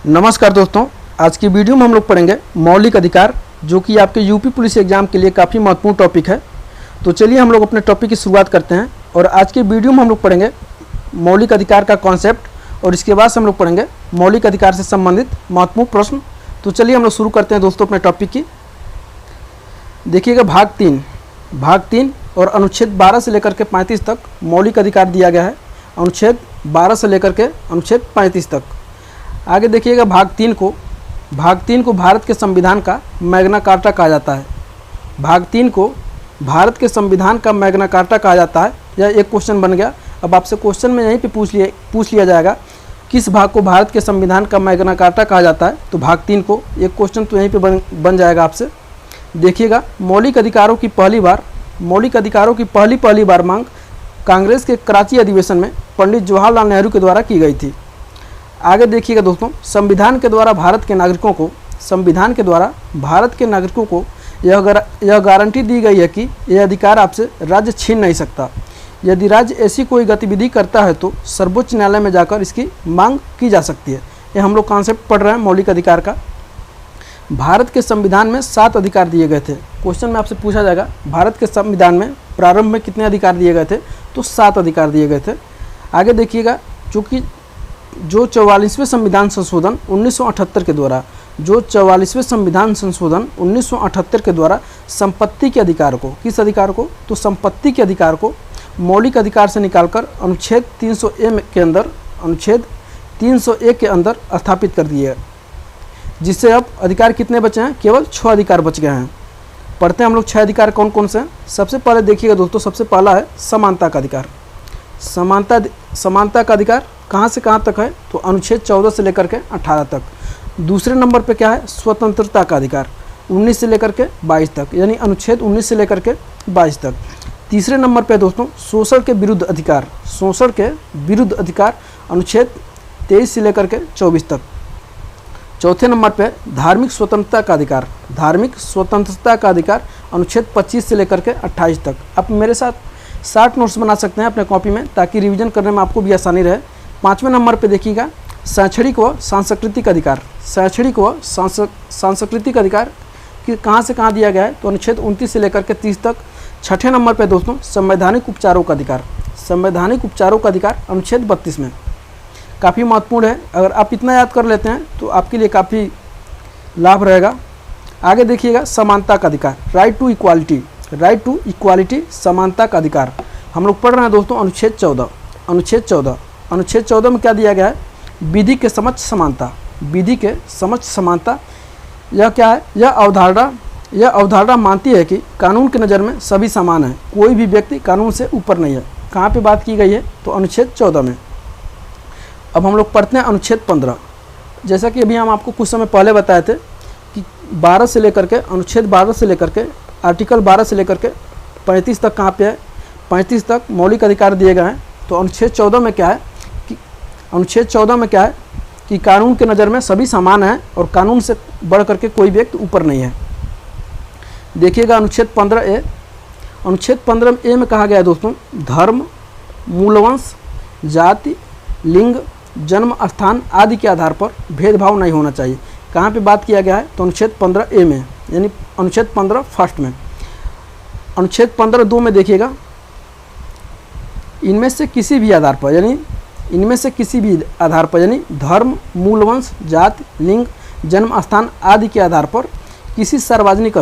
नमस्कार दोस्तों, आज की वीडियो में हम लोग पढ़ेंगे मौलिक अधिकार, जो कि आपके यूपी पुलिस एग्जाम के लिए काफ़ी महत्वपूर्ण टॉपिक है। तो चलिए हम लोग अपने टॉपिक की शुरुआत करते हैं। और आज के वीडियो में हम लोग पढ़ेंगे मौलिक अधिकार का कॉन्सेप्ट, और इसके बाद से हम लोग पढ़ेंगे मौलिक अधिकार से संबंधित महत्वपूर्ण प्रश्न। तो चलिए हम लोग शुरू करते हैं दोस्तों अपने टॉपिक की। देखिएगा भाग तीन और अनुच्छेद 12 से लेकर के 35 तक मौलिक अधिकार दिया गया है। अनुच्छेद 12 से लेकर के अनुच्छेद 35 तक। आगे देखिएगा भाग तीन को भारत के संविधान का मैग्ना कार्टा कहा जाता है। भाग तीन को भारत के संविधान का मैग्ना कार्टा कहा जाता है। यह एक क्वेश्चन बन गया। अब आपसे क्वेश्चन में यहीं पे पूछ लिया जाएगा किस भाग को भारत के संविधान का मैग्ना कार्टा कहा जाता है। तो भाग तीन को एक क्वेश्चन तो यहीं पे बन जाएगा आपसे। देखिएगा मौलिक अधिकारों की पहली बार मांग कांग्रेस के कराची अधिवेशन में पंडित जवाहरलाल नेहरू के द्वारा की गई थी। आगे देखिएगा दोस्तों, संविधान के द्वारा भारत के नागरिकों को यह गारंटी दी गई है कि यह अधिकार आपसे राज्य छीन नहीं सकता। यदि राज्य ऐसी कोई गतिविधि करता है तो सर्वोच्च न्यायालय में जाकर इसकी मांग की जा सकती है। ये हम लोग कॉन्सेप्ट पढ़ रहे हैं मौलिक अधिकार का। भारत के संविधान में 7 अधिकार दिए गए थे। क्वेश्चन में आपसे पूछा जाएगा भारत के संविधान में प्रारंभ में कितने अधिकार दिए गए थे, तो 7 अधिकार दिए गए थे। आगे देखिएगा, चूँकि जो 44वें संविधान संशोधन 1978 के द्वारा के द्वारा संपत्ति के अधिकार को, किस अधिकार को, तो संपत्ति के अधिकार को मौलिक अधिकार से निकालकर अनुच्छेद 301 के अंदर स्थापित कर दिए, जिससे अब अधिकार कितने बचे हैं, केवल 6 अधिकार बच गए हैं। पढ़ते हैं हम लोग 6 अधिकार कौन कौन से हैं। सबसे पहले देखिएगा दोस्तों, सबसे पहला है समानता का अधिकार। समानता का अधिकार कहाँ से कहाँ तक है, तो अनुच्छेद 14 से लेकर के 18 तक। दूसरे नंबर पे क्या है, स्वतंत्रता का अधिकार 19 से लेकर के 22 तक, यानी अनुच्छेद 19 से लेकर के 22 तक। तीसरे नंबर पे दोस्तों शोषण के विरुद्ध अधिकार अनुच्छेद 23 से लेकर के 24 तक। चौथे नंबर पे धार्मिक स्वतंत्रता का अधिकार अनुच्छेद 25 से लेकर के 28 तक। आप मेरे साथ 60 नोट्स बना सकते हैं अपने कॉपी में, ताकि रिवीजन करने में आपको भी आसानी रहे। 5वें नंबर पे देखिएगा शैक्षणिक व सांस्कृतिक अधिकार कि कहाँ से कहाँ दिया गया है, तो अनुच्छेद 29 से लेकर के 30 तक। 6ठे नंबर पे दोस्तों संवैधानिक उपचारों का अधिकार अनुच्छेद 32 में। काफ़ी महत्वपूर्ण है, अगर आप इतना याद कर लेते हैं तो आपके लिए काफ़ी लाभ रहेगा। आगे देखिएगा समानता का अधिकार, राइट टू इक्वालिटी, समानता का अधिकार हम लोग पढ़ रहे हैं दोस्तों अनुच्छेद 14 में क्या दिया गया है, विधि के समक्ष समानता। यह क्या है, यह अवधारणा मानती है कि कानून की नज़र में सभी समान हैं, कोई भी व्यक्ति कानून से ऊपर नहीं है। कहाँ पे बात की गई है, तो अनुच्छेद 14 में। अब हम लोग पढ़ते हैं अनुच्छेद 15। जैसा कि अभी हम आपको कुछ समय पहले बताए थे कि 12 से लेकर के अनुच्छेद 12 से लेकर के आर्टिकल 12 से लेकर के 35 तक कहाँ पे है, 35 तक मौलिक अधिकार दिए गए हैं। तो अनुच्छेद 14 में क्या है कि कानून के नज़र में सभी समान हैं और कानून से बढ़ करके कोई व्यक्ति ऊपर नहीं है। देखिएगा अनुच्छेद 15A में कहा गया है दोस्तों, धर्म, मूलवंश, जाति, लिंग, जन्म स्थान आदि के आधार पर भेदभाव नहीं होना चाहिए। कहाँ पे बात किया गया है, तो अनुच्छेद 15A में, यानी अनुच्छेद 15 फर्स्ट में। अनुच्छेद 15(2) में देखिएगा, इनमें से किसी भी आधार पर यानी धर्म, मूलवंश, जाति, लिंग, जन्म स्थान आदि के आधार पर किसी सार्वजनिक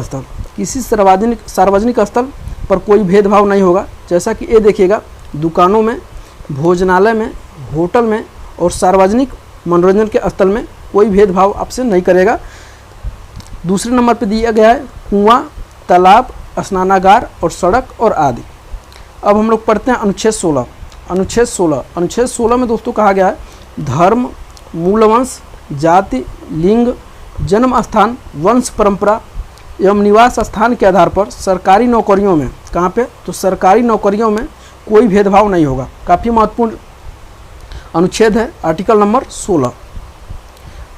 स्थल पर कोई भेदभाव नहीं होगा। जैसा कि ये देखिएगा, दुकानों में, भोजनालय में, होटल में और सार्वजनिक मनोरंजन के स्थल में कोई भेदभाव आपसे नहीं करेगा। दूसरे नंबर पे दिया गया है कुआं, तालाब, स्नानागार और सड़क और आदि। अब हम लोग पढ़ते हैं अनुच्छेद 16 में दोस्तों कहा गया है, धर्म, मूलवंश, जाति, लिंग, जन्म स्थान, वंश परंपरा एवं निवास स्थान के आधार पर सरकारी नौकरियों में, कहाँ पे, तो सरकारी नौकरियों में कोई भेदभाव नहीं होगा। काफ़ी महत्वपूर्ण अनुच्छेद है, आर्टिकल नंबर 16।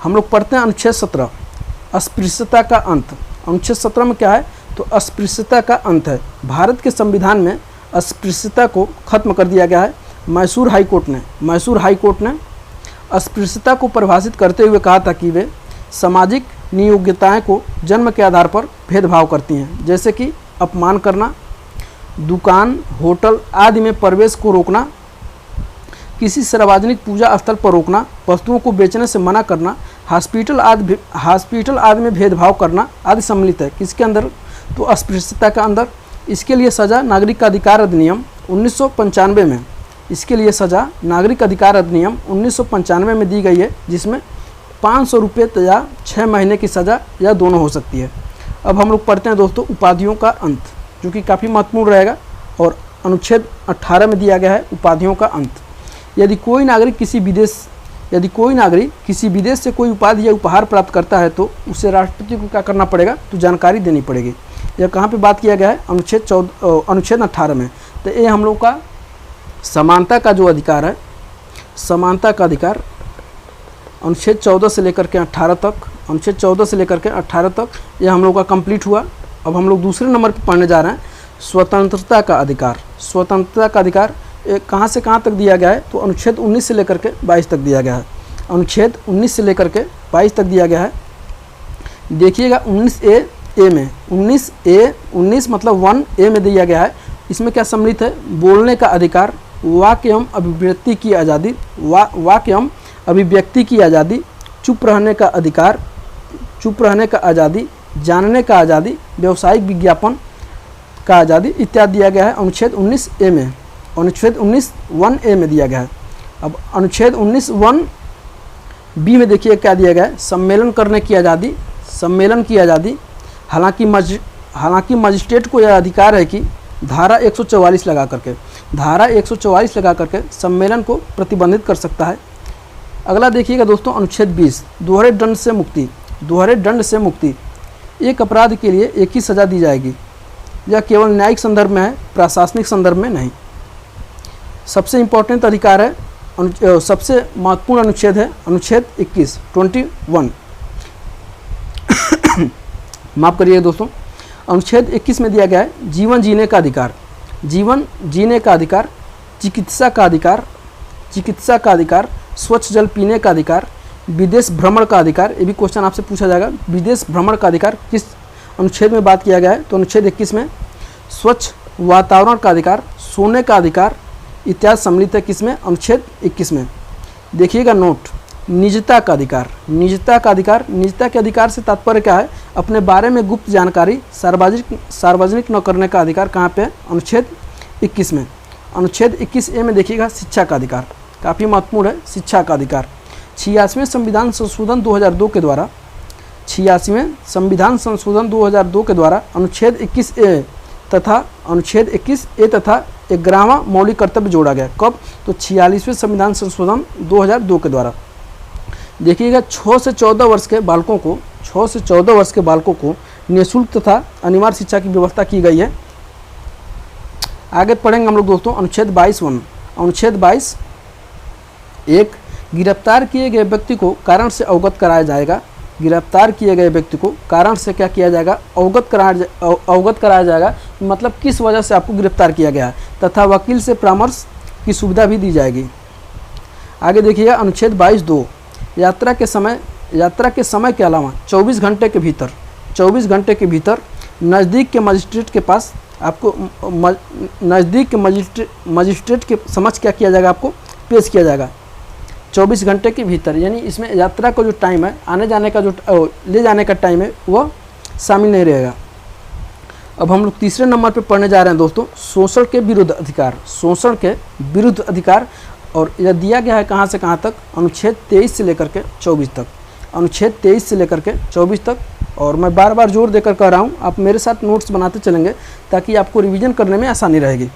हम लोग पढ़ते हैं अनुच्छेद 17, अस्पृश्यता का अंत। अनुच्छेद 17 में क्या है, तो अस्पृश्यता का अंत है। भारत के संविधान में अस्पृश्यता को खत्म कर दिया गया है। मैसूर हाई कोर्ट ने अस्पृश्यता को परिभाषित करते हुए कहा था कि वे सामाजिक नियोग्यताएं को जन्म के आधार पर भेदभाव करती हैं, जैसे कि अपमान करना, दुकान, होटल आदि में प्रवेश को रोकना, किसी सार्वजनिक पूजा स्थल पर रोकना, वस्तुओं को बेचने से मना करना, हॉस्पिटल आदि में भेदभाव करना आदि सम्मिलित है। किसके अंदर? तो अस्पृश्यता के अंदर। इसके लिए सज़ा नागरिक अधिकार अधिनियम 1995 में, इसके लिए सज़ा नागरिक अधिकार अधिनियम 1995 में दी गई है, जिसमें 500 रुपये या 6 महीने की सज़ा या दोनों हो सकती है। अब हम लोग पढ़ते हैं दोस्तों उपाधियों का अंत, जो कि काफ़ी महत्वपूर्ण रहेगा और अनुच्छेद 18 में दिया गया है उपाधियों का अंत। यदि कोई नागरिक किसी विदेश से कोई उपाधि या उपहार प्राप्त करता है तो उसे राष्ट्रपति को क्या करना पड़ेगा? तो जानकारी देनी पड़ेगी। यह कहाँ पे बात किया गया है? अनुच्छेद 18 में। तो ये हम लोग का समानता का जो अधिकार है, समानता का अधिकार अनुच्छेद 14 से लेकर के 18 तक, अनुच्छेद 14 से लेकर के 18 तक ये हम लोग का कंप्लीट हुआ। अब हम लोग दूसरे नंबर पर पढ़ने जा रहे हैं स्वतंत्रता का अधिकार। स्वतंत्रता का अधिकार कहाँ से कहाँ तक दिया गया है? तो अनुच्छेद 19 से लेकर के 22 तक दिया गया है। अनुच्छेद 19 से लेकर के 22 तक दिया गया है। देखिएगा 19A में, 19 मतलब 1A में दिया गया है। इसमें क्या सम्मिलित है? बोलने का अधिकार, वाक्य एवं अभिव्यक्ति की आज़ादी, वाक्य एवं अभिव्यक्ति की आज़ादी, चुप रहने का अधिकार, चुप रहने का आज़ादी, जानने का आज़ादी, व्यावसायिक विज्ञापन का आज़ादी इत्यादि दिया गया है अनुच्छेद 19A में। अनुच्छेद 19(1)A में दिया गया है। अब अनुच्छेद 19(1)B में देखिए क्या दिया गया है? सम्मेलन करने की आज़ादी, सम्मेलन की आज़ादी। हालांकि मजिस्ट्रेट को यह अधिकार है कि धारा 144 लगा करके सम्मेलन को प्रतिबंधित कर सकता है। अगला देखिएगा दोस्तों अनुच्छेद 20 दोहरे दंड से मुक्ति। दोहरे दंड से मुक्ति, एक अपराध के लिए एक ही सज़ा दी जाएगी। यह केवल न्यायिक संदर्भ में है, प्रशासनिक संदर्भ में नहीं। सबसे इम्पोर्टेंट अधिकार है, सबसे महत्वपूर्ण अनुच्छेद है अनुच्छेद 21 माफ़ करिए दोस्तों। अनुच्छेद 21 में दिया गया है जीवन जीने का अधिकार। जीवन जीने का अधिकार, चिकित्सा का अधिकार, स्वच्छ जल पीने का अधिकार, विदेश भ्रमण का अधिकार। ये भी क्वेश्चन आपसे पूछा जाएगा, विदेश भ्रमण का अधिकार किस अनुच्छेद में बात किया गया है? तो अनुच्छेद 21 में। स्वच्छ वातावरण का अधिकार, सोने का अधिकार इत्यादि सम्मिलित है किसमें? अनुच्छेद 21 में। देखिएगा नोट, निजता का अधिकार। निजता का अधिकार, निजता के अधिकार से तात्पर्य क्या है? अपने बारे में गुप्त जानकारी सार्वजनिक न करने का अधिकार कहाँ पे है? अनुच्छेद 21 में। अनुच्छेद 21A में देखिएगा शिक्षा का अधिकार, काफ़ी महत्वपूर्ण है शिक्षा का अधिकार। 86वें संविधान संशोधन 2002 के द्वारा, 86वें संविधान संशोधन 2002 के द्वारा अनुच्छेद 21A तथा अनुच्छेद 21A तथा 11वां मौलिक कर्तव्य जोड़ा गया। कब? तो 46वें संविधान संशोधन 2002 के द्वारा। देखिएगा 6 से 14 वर्ष के बालकों को निःशुल्क तथा अनिवार्य शिक्षा की व्यवस्था की गई है। आगे पढ़ेंगे हम लोग दोस्तों अनुच्छेद 22(1). अनुच्छेद 22(1), गिरफ्तार किए गए व्यक्ति को कारण से अवगत कराया जाएगा। गिरफ्तार किए गए व्यक्ति को कारण से क्या किया जाएगा? अवगत कराया जाएगा, मतलब किस वजह से आपको गिरफ्तार किया गया है, तथा वकील से परामर्श की सुविधा भी दी जाएगी। आगे देखिएगा अनुच्छेद 22(2), यात्रा के समय के अलावा 24 घंटे के भीतर नज़दीक के मजिस्ट्रेट के पास आपको नज़दीक के मजिस्ट्रेट के समक्ष क्या किया जाएगा? आपको पेश किया जाएगा 24 घंटे के भीतर। यानी इसमें यात्रा का जो टाइम है, आने जाने का जो ले जाने का टाइम है, वह शामिल नहीं रहेगा। अब हम लोग तीसरे नंबर पे पढ़ने जा रहे हैं दोस्तों शोषण के विरुद्ध अधिकार। शोषण के विरुद्ध अधिकार, और यह दिया गया है कहाँ से कहाँ तक? अनुच्छेद 23 से लेकर के 24 तक। अनुच्छेद 23 से लेकर के 24 तक। और मैं बार बार जोर देकर कह रहा हूँ, आप मेरे साथ नोट्स बनाते चलेंगे ताकि आपको रिवीजन करने में आसानी रहेगी।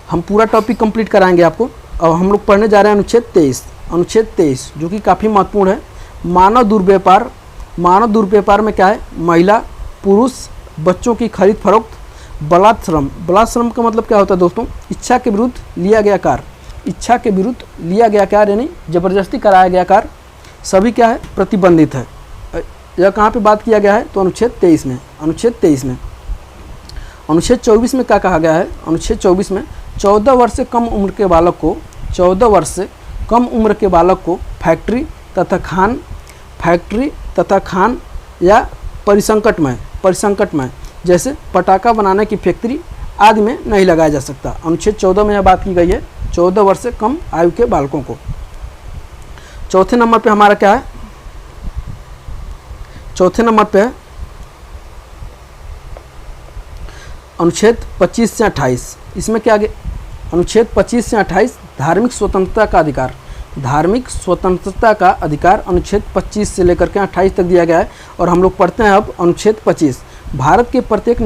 हम पूरा टॉपिक कंप्लीट कराएंगे आपको। और हम लोग पढ़ने जा रहे हैं अनुच्छेद 23। अनुच्छेद 23 जो कि काफ़ी महत्वपूर्ण है। मानव दुर्व्यापार में क्या है? महिला, पुरुष, बच्चों की खरीद फरोख्त, बलात्श्रम। बलात्श्रम का मतलब क्या होता है दोस्तों? इच्छा के विरुद्ध लिया गया कार्य। इच्छा के विरुद्ध लिया गया कार्य यानी जबरदस्ती कराया गया कार्य, सभी क्या है? प्रतिबंधित है। यह कहाँ पे बात किया गया है? तो अनुच्छेद 23 में। अनुच्छेद 23 में। अनुच्छेद 24 में क्या कहा गया है? अनुच्छेद 24 में 14 वर्ष से कम उम्र के बालक को 14 वर्ष से कम उम्र के बालक को फैक्ट्री तथा खान या परिसंकट में जैसे पटाखा बनाने की फैक्ट्री आदि में नहीं लगाया जा सकता। अनुच्छेद 14 में यह बात की गई है 14 वर्ष से कम आयु के बालकों को। चौथे नंबर पे हमारा क्या है, चौथे नंबर पे है अनुच्छेद 25 से 28। इसमें क्या आगे अनुच्छेद 25 से 28 धार्मिक स्वतंत्रता का अधिकार, धार्मिक स्वतंत्रता का अधिकार अनुच्छेद 25 से लेकर के 28 तक दिया गया है। और हम लोग पढ़ते हैं अब अनुच्छेद 25। भारत के प्रत्येक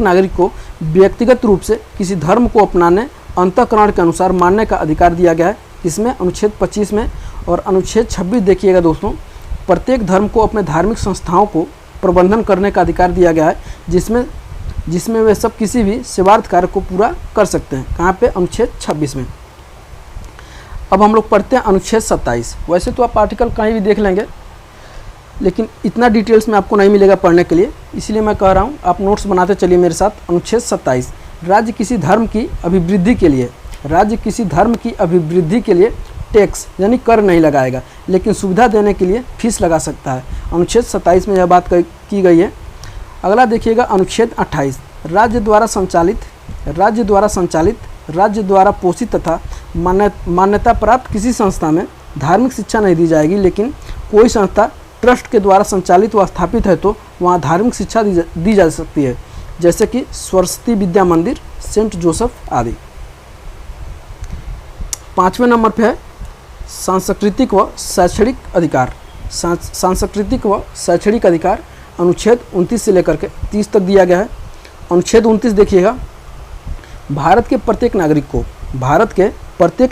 नागरिक को व्यक्तिगत रूप से किसी धर्म को अपनाने, अंतःकरण के अनुसार मानने का अधिकार दिया गया है। इसमें अनुच्छेद 25 में। और अनुच्छेद 26 देखिएगा दोस्तों, प्रत्येक धर्म को अपने धार्मिक संस्थाओं को प्रबंधन करने का अधिकार दिया गया है, जिसमें वे सब किसी भी सेवार्थ कार्य को पूरा कर सकते हैं। कहाँ पे, अनुच्छेद 26 में। अब हम लोग पढ़ते हैं अनुच्छेद 27। वैसे तो आप आर्टिकल कहीं भी देख लेंगे, लेकिन इतना डिटेल्स में आपको नहीं मिलेगा पढ़ने के लिए, इसलिए मैं कह रहा हूँ आप नोट्स बनाते चलिए मेरे साथ। अनुच्छेद 27, राज्य किसी धर्म की अभिवृद्धि के लिए टैक्स यानी कर नहीं लगाएगा, लेकिन सुविधा देने के लिए फीस लगा सकता है। अनुच्छेद 27 में यह बात की गई है। अगला देखिएगा अनुच्छेद 28, राज्य द्वारा पोषित तथा मान्यता प्राप्त किसी संस्था में धार्मिक शिक्षा नहीं दी जाएगी, लेकिन कोई संस्था ट्रस्ट के द्वारा संचालित व स्थापित है तो वहाँ धार्मिक शिक्षा दी जा सकती है, जैसे कि सरस्वती विद्या मंदिर, सेंट जोसेफ आदि। 5वें नंबर पे है सांस्कृतिक व शैक्षणिक अधिकार। अनुच्छेद 29 से लेकर के 30 तक दिया गया है। अनुच्छेद 29 देखिएगा, भारत के प्रत्येक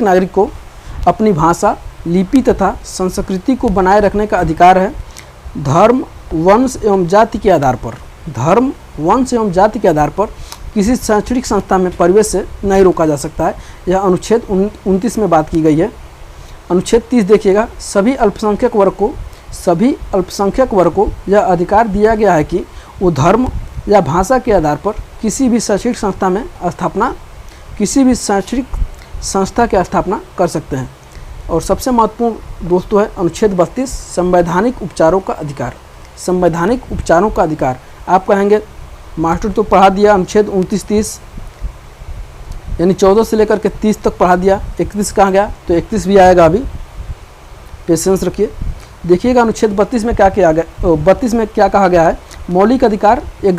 नागरिक को अपनी भाषा, लिपि तथा संस्कृति को बनाए रखने का अधिकार है। धर्म, वंश एवं जाति के आधार पर किसी शैक्षणिक संस्था में प्रवेश से नहीं रोका जा सकता है। यह अनुच्छेद 29 में बात की गई है। अनुच्छेद 30 देखिएगा, सभी अल्पसंख्यक वर्ग को यह अधिकार दिया गया है कि वो धर्म या भाषा के आधार पर किसी भी शैक्षणिक संस्था की स्थापना कर सकते हैं। और सबसे महत्वपूर्ण दोस्तों है अनुच्छेद 32, संवैधानिक उपचारों का अधिकार। आप कहेंगे मास्टर तो पढ़ा दिया अनुच्छेद 29, 30 यानी 14 से लेकर के 30 तक पढ़ा दिया, 31 कहाँ गया, तो 31 भी आएगा, अभी पेशेंस रखिए। देखिएगा अनुच्छेद 32 में क्या किया गया, 32 में क्या कहा गया है, मौलिक अधिकार एक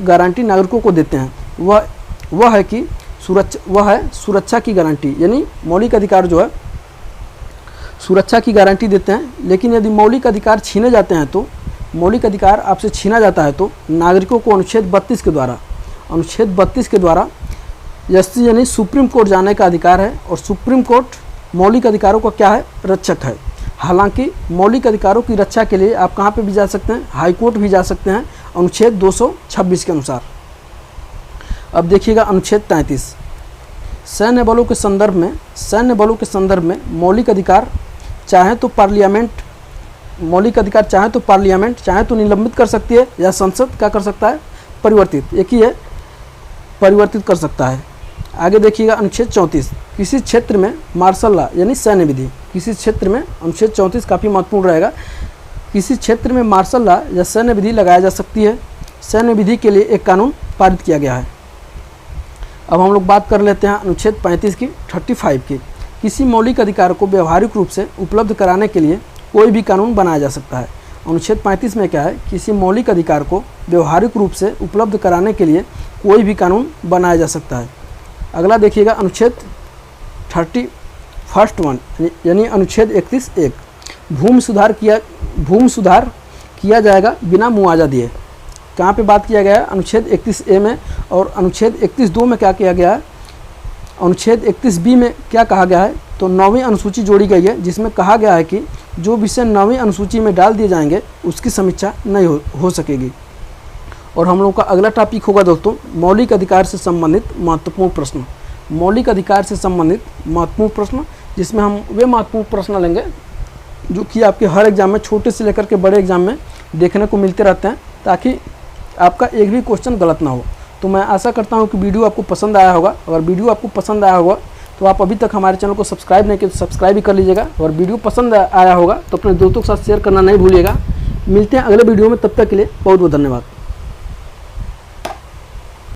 गारंटी नागरिकों को देते हैं। वह है सुरक्षा की गारंटी, यानी मौलिक अधिकार जो है सुरक्षा की गारंटी देते हैं। लेकिन यदि मौलिक अधिकार आपसे छीना जाता है तो नागरिकों को अनुच्छेद 32 के द्वारा एससी यानी सुप्रीम कोर्ट जाने का अधिकार है। और सुप्रीम कोर्ट मौलिक अधिकारों का क्या है, रक्षक है। हालांकि मौलिक अधिकारों की रक्षा के लिए आप कहाँ पे भी जा सकते हैं, हाई कोर्ट भी जा सकते हैं, अनुच्छेद 226 के अनुसार। अब देखिएगा अनुच्छेद 33, सैन्य बलों के संदर्भ में मौलिक अधिकार चाहे तो पार्लियामेंट चाहे तो निलंबित कर सकती है, या संसद क्या कर सकता है, परिवर्तित कर सकता है। आगे देखिएगा अनुच्छेद 34, किसी क्षेत्र में मार्शल लॉ यानी सैन्य विधि, अनुच्छेद 34 काफ़ी महत्वपूर्ण रहेगा। किसी क्षेत्र में मार्शल लॉ या सैन्य विधि लगाया जा सकती है। सैन्य विधि के लिए एक कानून पारित किया गया है। अब हम लोग बात कर लेते हैं अनुच्छेद 35 की, 35 की। किसी मौलिक अधिकार को व्यवहारिक रूप से उपलब्ध कराने के लिए कोई भी कानून बनाया जा सकता है। अनुच्छेद 35 में क्या है, किसी मौलिक अधिकार को व्यवहारिक रूप से उपलब्ध कराने के लिए कोई भी कानून बनाया जा सकता है। अगला देखिएगा अनुच्छेद 31 यानी अनुच्छेद 31(1), भूमि सुधार किया जाएगा बिना मुआवजा दिए। कहाँ पे बात किया गया है, अनुच्छेद 31(a) में। और अनुच्छेद 31(2) में क्या किया गया है, अनुच्छेद 31(b) में क्या कहा गया है, तो 9वीं अनुसूची जोड़ी गई है, जिसमें कहा गया है कि जो विषय 9वीं अनुसूची में डाल दिए जाएंगे उसकी समीक्षा नहीं हो सकेगी। और हम लोग का अगला टॉपिक होगा दोस्तों मौलिक अधिकार से संबंधित महत्वपूर्ण प्रश्न, जिसमें हम वे महत्वपूर्ण प्रश्न लेंगे जो कि आपके हर एग्जाम में, छोटे से लेकर के बड़े एग्जाम में देखने को मिलते रहते हैं, ताकि आपका एक भी क्वेश्चन गलत ना हो। तो मैं आशा करता हूं कि वीडियो आपको पसंद आया होगा। अगर वीडियो आपको पसंद आया होगा तो आप अभी तक हमारे चैनल को सब्सक्राइब नहीं किए तो सब्सक्राइब भी कर लीजिएगा, और वीडियो पसंद आया होगा तो अपने दोस्तों के साथ शेयर करना नहीं भूलिएगा। मिलते हैं अगले वीडियो में, तब तक के लिए बहुत बहुत धन्यवाद।